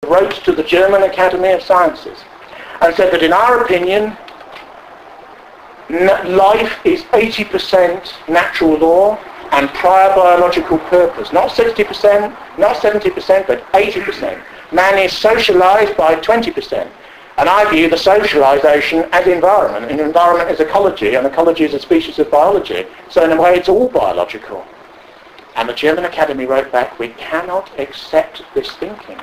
wrote to the German Academy of Sciences and said that in our opinion, life is 80% natural law and prior biological purpose. Not 60%, not 70%, but 80%. Man is socialized by 20%. And I view the socialization as environment. And environment is ecology, and ecology is a species of biology. So in a way, it's all biological. And the German Academy wrote back, we cannot accept this thinking.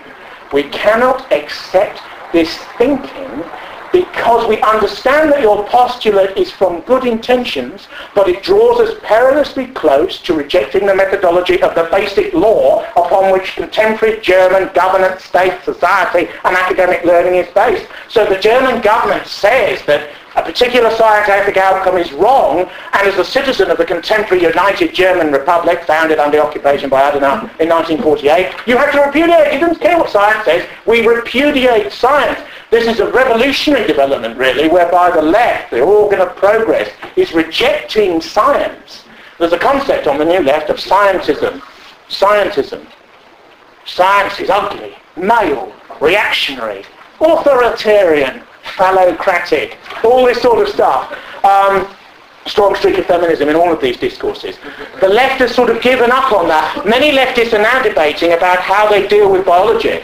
We cannot accept this thinking because we understand that your postulate is from good intentions, but it draws us perilously close to rejecting the methodology of the basic law upon which contemporary German governance, state, society, and academic learning is based. So the German government says that a particular scientific outcome is wrong, and as a citizen of the contemporary United German Republic, founded under occupation by Adenauer in 1948, you have to repudiate it. You don't care what science says. We repudiate science. This is a revolutionary development, really, whereby the left, the organ of progress, is rejecting science. There's a concept on the new left of scientism. Scientism. Science is ugly, male, reactionary, authoritarian, phallocratic, all this sort of stuff. Strong streak of feminism in all of these discourses. The left has sort of given up on that. Many leftists are now debating about how they deal with biology.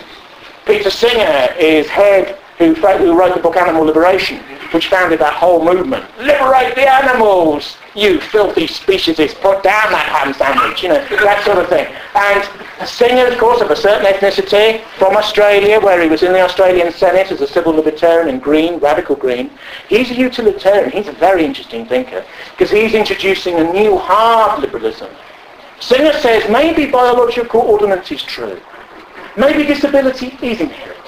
Peter Singer is head who wrote the book Animal Liberation, which founded that whole movement. Liberate the animals, you filthy speciesists, put down that ham sandwich, you know, that sort of thing. And Singer, of course, of a certain ethnicity, from Australia, where he was in the Australian Senate as a civil libertarian and green, radical green. He's a utilitarian. He's a very interesting thinker, because he's introducing a new hard liberalism. Singer says maybe biological ordinance is true. Maybe disability is inherited.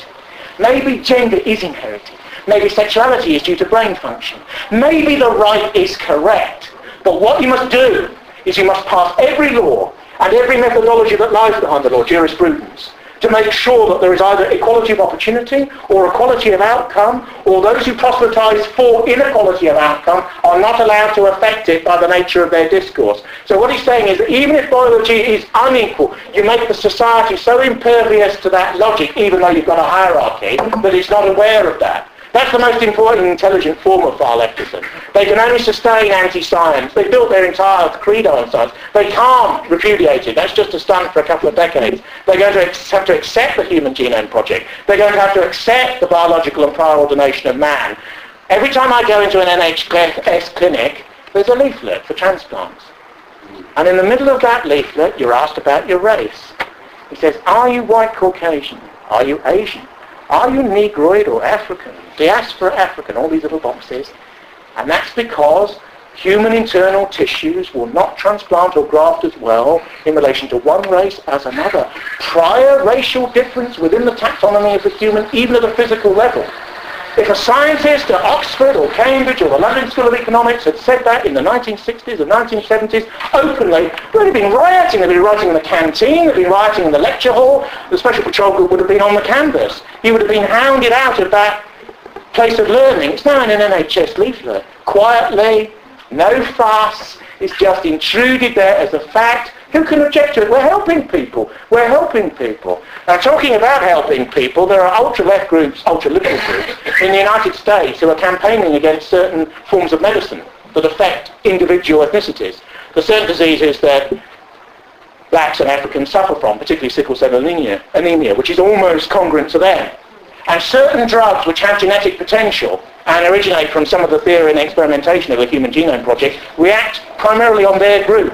Maybe gender is inherited. Maybe sexuality is due to brain function. Maybe the right is correct. But what you must do is you must pass every law and every methodology that lies behind the law, jurisprudence, to make sure that there is either equality of opportunity or equality of outcome, or those who proselytize for inequality of outcome are not allowed to affect it by the nature of their discourse. So what he's saying is that even if biology is unequal, you make the society so impervious to that logic, even though you've got a hierarchy, that it's not aware of that. That's the most important and intelligent form of far leftism. They can only sustain anti-science. They built their entire credo on science. They can't repudiate it. That's just a stunt for a couple of decades. They're going to have to accept the Human Genome Project. They're going to have to accept the biological and prior ordination of man. Every time I go into an NHS clinic, there's a leaflet for transplants. And in the middle of that leaflet, you're asked about your race. It says, are you white Caucasian? Are you Asian? Are you Negroid or African? Diaspora African, all these little boxes. And that's because human internal tissues will not transplant or graft as well in relation to one race as another. Prior racial difference within the taxonomy of the human, even at a physical level. If a scientist at Oxford or Cambridge or the London School of Economics had said that in the 1960s or 1970s openly, they'd have been rioting. They'd been rioting in the canteen, they'd been rioting in the lecture hall. The Special Patrol Group would have been on the canvas. He would have been hounded out of that place of learning. It's now in an NHS leaflet. Quietly, no fuss. It's just intruded there as a fact. Who can object to it? We're helping people. We're helping people. Now, talking about helping people, there are ultra-left groups, ultra-liberal groups in the United States who are campaigning against certain forms of medicine that affect individual ethnicities. There are certain diseases that blacks and Africans suffer from, particularly sickle cell anemia, which is almost congruent to them. And certain drugs which have genetic potential and originate from some of the theory and experimentation of the Human Genome Project react primarily on their group.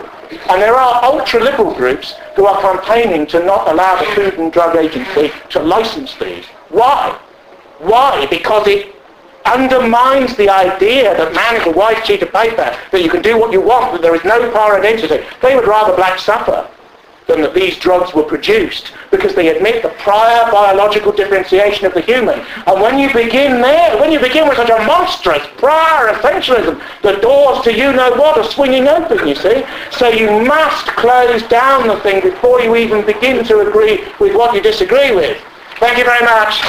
And there are ultra-liberal groups who are campaigning to not allow the Food and Drug Agency to license these. Why? Why? Because it undermines the idea that man is a white sheet of paper, that you can do what you want, that there is no prior identity. They would rather blacks suffer than that these drugs were produced, because they admit the prior biological differentiation of the human. And when you begin there, when you begin with such a monstrous prior essentialism, the doors to you-know-what are swinging open, you see. So you must close down the thing before you even begin to agree with what you disagree with. Thank you very much.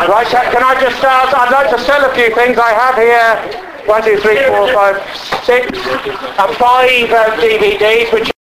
Right, can I just start? I'd like to sell a few things. I have here 1, 2, 3, 4, 5, 6, and 5 DVDs, which